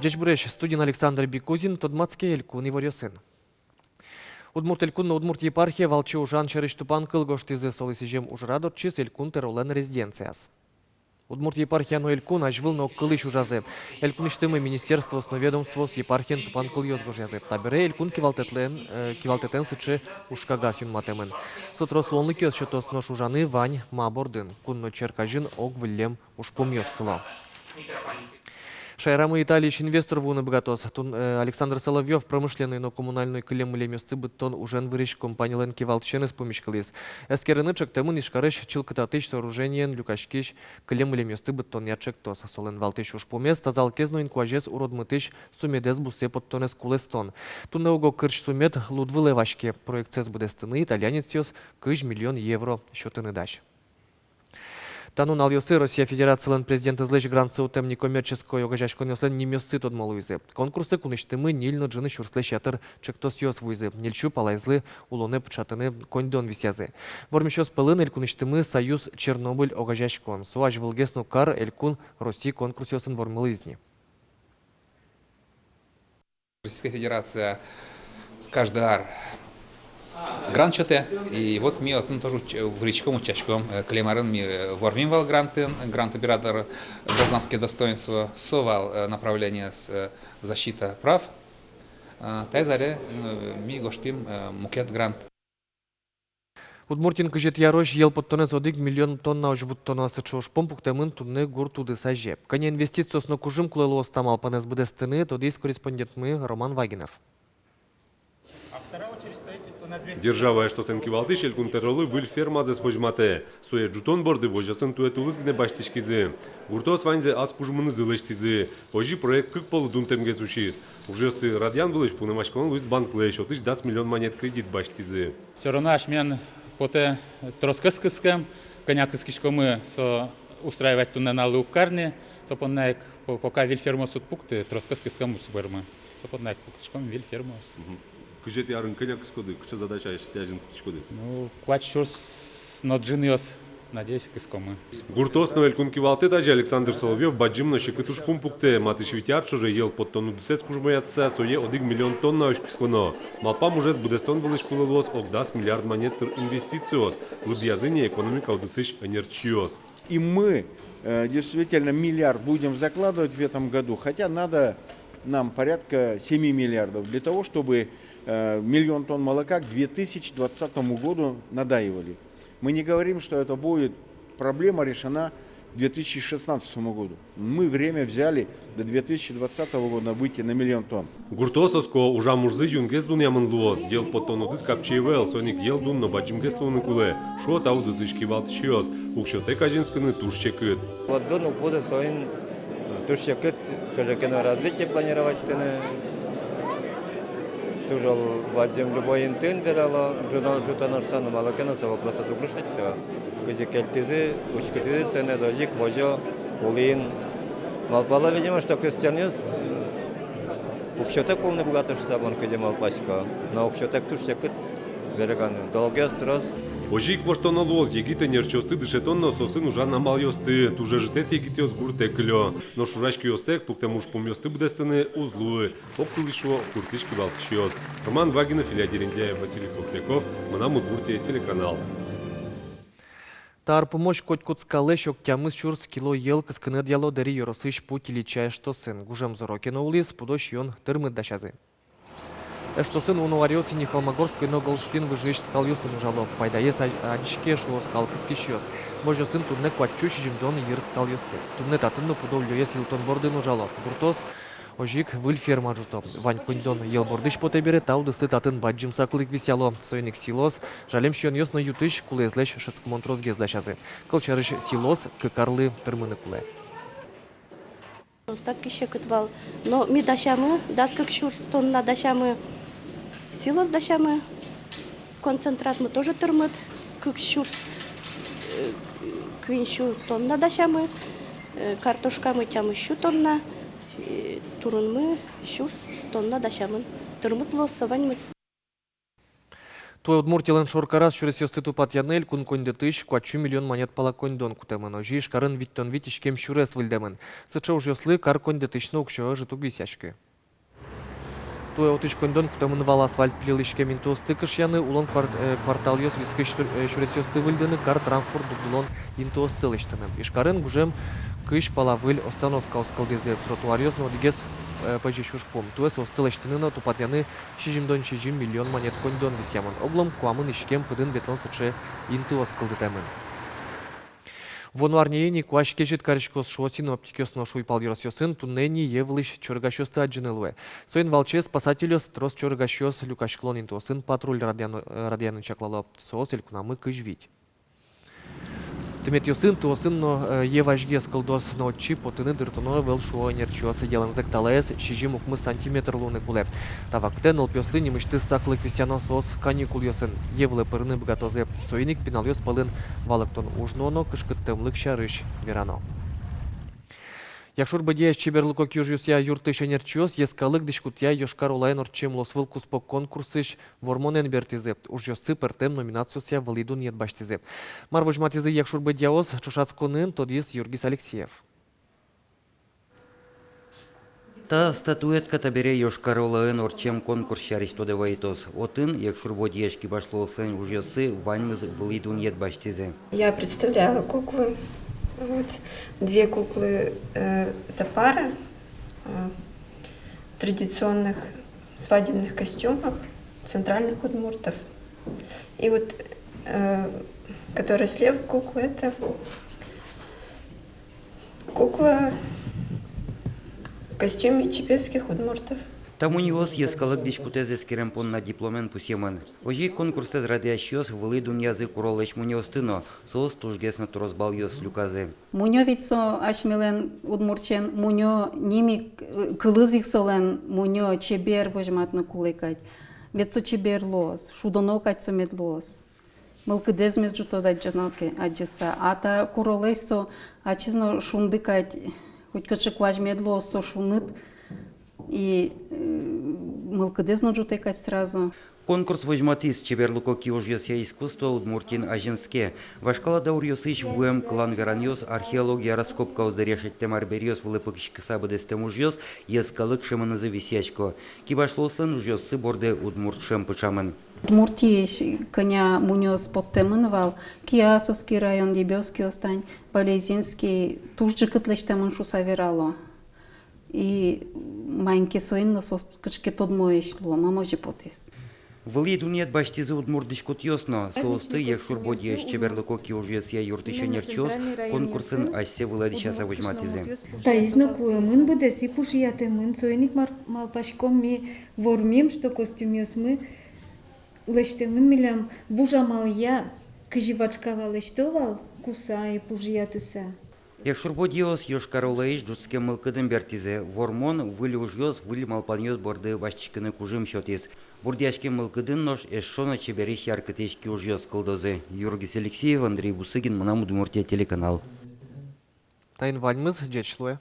Джечбуреш студент Александр Бикузин, Тодмацкий Элькун и Ворёсын. Удмурт Элькун на Удмурт епархия Валчи Ужан Черыч Тупан Кылгоштизы Солысижем Ужрадот Чис Элькун Теролен резиденцияс. Удмурт епархия но Элькун ажвыл но Кылыш Ужазе. Элькун иштымы министерство ведомство с епархиен Тупан Кыльёз Гожазе. Табере Элькун кивалтетен сычы Ушкагас юнматемен. Сутрос лонлыкёс шотос нош Ужаны Вань Мабордын. Кунно Черкажин Огвылем Ушпумьёс сыла. Шайрамы Италии инвестор вуны богатос. Александр Соловьев промышленный, но коммунальный клем леместы бытон уже выращ компания Ленки Валчен из помещкалис. Эскерынычек тему нишкарыш чилкататыч сооружениен люкашкиш клем леместы бытон ячек тос. Солен валтыч уж помест тазал кезно инкуажес уродмытыч сумедес бусе подтонес кулестон. Тунеуго кырч сумет лудвы левашке. Проект цес будестыны итальянец тёс кыж миллион евро счетыны дач. Танун алйосы Россия Федерациялын президент излеш гранцы утем некоммерческой огажаш конёслен немёссы тот молуйзы. Конкурсы куныштымы нильно джины шурслеш ятыр чектос ёс вуйзы. Нельчу палайзлы улоны пчатыны коньдон висязы. Вормещёс пылын элькун иштымы Союз Чернобыль огажаш кон. Суаж вылгесну кар элькун России конкурс ёсын вормылы изни. Российская Федерация каждый ар грант чоте, и вот ми тоже в речком учачком клемарын ми ворминвал грант оператор гражданские достоинства совал направление с защита прав. Тайзаре ми гоштим мукет грант. Удмуртин кыжет ярош ел подтонес одик миллион тонна ожвут тонна сычош помпук темын тунны гур туды саже. Коне инвестицию с нокужим кулело остамал панес бдестыны, тодис корреспондент мы Роман Вагинов. Держава что сенки валтыш элькун теролы выль фермазе свожмате. Суе джутон борды вожасын туэтулызгне баштишкизы. Гуртос ванзе аз пужмыны зылыштизы. Ожи проект кык полу дунтемгез учиз. Ужесты радиан вылыш пунамашкон луис банк лэш. Отыш 10 миллион монет кредит баштизы. Все равно ашмен поте троскаскыскам, конякыскишкомы со устраивать тунна на лукарне. Сопоннаек пока виль фермос утпукты троскаскыскам усбермы. Сопоннаек пуктышком виль фермос. Кыжет ярын коняк скоды, кыча задача тяжин кутышкоды. Ну, квачурс ноджиньос, надеюсь, кыскомы. Гуртос но элькун кивалте даже Александр Соловьев баджим на щекотуш пумпукте. Матыш витяр уже ел под тонну десять кужмаятся, сое 1 миллион тонн на ошкисконо. Малпам уже с будестон вылыш кулылос ок 10 миллиард монет инвестициос. Лудьязыне экономика удуциш энерчиос. И мы действительно миллиард будем закладывать в этом году, хотя надо нам порядка 7 миллиардов для того, чтобы миллион тонн молока к 2020 году надаивали. Мы не говорим, что это будет проблема решена к 2016 году. Мы время взяли до 2020 года выйти на миллион тонн. Гуртососко уже мужзы юнгес дун яманлуос. Ел по тону дыс капчевел, соник ел дун, но баджимгес луны куле. Шо тау дызышки валтчиос. Укшоте кажинсканы тушчекыт. Вот дун уходит соин тушчекыт, кажекено развитие планировать тужал баджим любой интен верало, жутанорсану малакенаса вопроса тугрушать, то кызикельтизы, учкетизы, цены дожик, вожо, улин. Малпала, видимо, что крестьянин укшотек полный богатый сабон, где малпачка, но укшотек тушчекыт береган, долгий строс. Ожик воштоно лоз, егите нерчосты дышетонно сосын ужа намал йосты, туже житес егите озгурте клё. Но шурашки йостек, пуктем уж помёсты будестыны узлуы, оптулишо куртышки валтышьёс. Роман Вагинов, Илья Дерендяев, Василий Котляков, Манам Удмуртия, телеканал. Тар помощь коть куцкале щок тямыз чурс кило ел кыскыны дьяло дери yorosыш путь личая что сын. Гужем зорокино улис, пудощ йон тырмыт дашазы. Что сын он уарился не Холмогорской, но Голштин выжечь скал юсын ужало. Пайдае садичке шо скал кыскищёс. Божо сын турне квачуш жимдон ир скал юсы. Турне татынну пудол лёес илтон бордын ужало. Гуртос ожик выль ферма жуто. Вань коньдон ел бордыш потебере тау дысты татын баджим саклык висяло. Сойник силос. Жалем щон ёс на ютыш кулезлеш шацкмонтроз гездашазы. Кылчарыш силос кыкарлы тырмыны куле. Остатки щекотвал. Но ми дашамы, даскак щурс тонна дашамы. Силос дашамы, концентрат мы тоже тырмыт, как щурс, квинщу тонна дашамы, картошка мы тямы щу тонна, турун мы щурс тонна дашамы, тырмыт лос саваньмыз. Той Удмуртиялен шоркарас чурес ёсты тупат янель кун конде тыш 4 миллион монет пала кондон кутемын. Ожи шкарын виттон вит ишкем чурес выльдемын. Сыча уж ёслы кар конде тышны укшо житук висяшки. Той отыш кондон кутемын вал асфальт пилил ишкем инту стыкыш яны улон квартал ёс вискыш чурес ёсты выльдены кар транспорт дудулон инту остылыштыным. Ишкарын гужем кыш пала выль остановка оскалдезе тротуар ёс но дигес пажи шушпом. Туэс остылыштынына тупат яны 6 миллион монет кондон висямын. Облом куамын ишкем пыдын бетон сыче инту оскалдетемын. Вонуарниени куаш кежит каришкос шуосин оптикёсно шуйпал ёросёсын туннени евлыш чоргашёсты аджинелуэ. Соин волче спасателёс трос чоргашёс люкашклон интуосын патруль радианын чаклало соос элькунамы кыжвить. Тимет ёсын туосын но еважге скалдос но чи потыны дыртуно вел шуо нерчуосы ялынзек талаэс 6 сантиметр луны куле. Тавактен олпёсты немышты саклык висяно соос каникул ёсын. Евлы пырны бгатозе соиник пинал ёс палын валыктон ужноно кышкыттымлык шарыш верано. Якшур бадия чеберлыко кюжюсья юртыша нерчуос ескалык дишкутья Йошкар Олайн орчем лосвыл куспок конкурсыш вормонен бертизе. Уж ёсцы пертем номинациясья валиду нет баштизе. Марвожматизе якшур бадиаос чушацконын тодис Юргис Алексеев. Та статуэтката бере Йошкар Олайн орчем конкурс шариштоде вайтос. Отын якшур бадиешки башлосын уж ёсцы ваньмыз валиду нет баштизе. Я представляла куклы. Вот. 2 куклы это пара традиционных свадебных костюмах центральных удмуртов. И вот которая слева кукла, это кукла в костюме чепецких удмуртов. Там у него ескалык дишкутезе скеремпон на дипломен пусеман. Ожи конкурсез радиащиос вылыдун язык уролэч муньостыно, соос тужгесно турозбал ёс люказе. Муньо вицо ашмилен удмурчен, муньо ними кылызик солен, муньо чебер вожматны кулыкать. Вецо чебер лос, шудонокать сомет лос. Мылкыдез междуто заджаноке аджиса. Ата куролэсо ачизно шундыкать, хоть качык важмет лос со шуныт. И мылкыдезно жутекать сразу. Конкурс возьматис чеберлуко киожьёсья искусство удмуртин ажинске. Вашкала даурьёсыч вуэм клан вераньёс археология раскопка оздарешет темар берьёс вылыпыкшки сабыдестем ужьёс ескалык шеманызы висячко. Кибашлослын ужьёсы борде удмуртшем пычамын. Удмуртиеш коня мунёс подтемынывал, Киасовский район, Дебёский остань, Болезинский, тужджи кытлештемын шусаверало. И маленький соин насос качке тод моешло, може потис. Валиду нет баштизы удмурдышкот ёсно, соосты якшур бодиеш чеберлуко киожьёсья юртыша нерчос, конкурсын ассе владичаса вожматизы. Та изнакуемын быдес и пушиятемын, соиник малпашком ми вормим, что костюмёс мы лештемын милям вужамалия, кыживачкава лештовал, куса и пужиятыса. Якшур бодиос Йошкар Олайш джутске мылкыдын бертизе, вормон выль ужьёс, выль малпаньёс борды башчикыны кужым шотис. Бурдяшке мылкыдын нож эшшона чеберих яркытешки ужьёс кылдозы. Юргис Алексеев, Андрей Бусыгин, Мунам Удмуртия телеканал. Тайн вальмыз джечлуэ.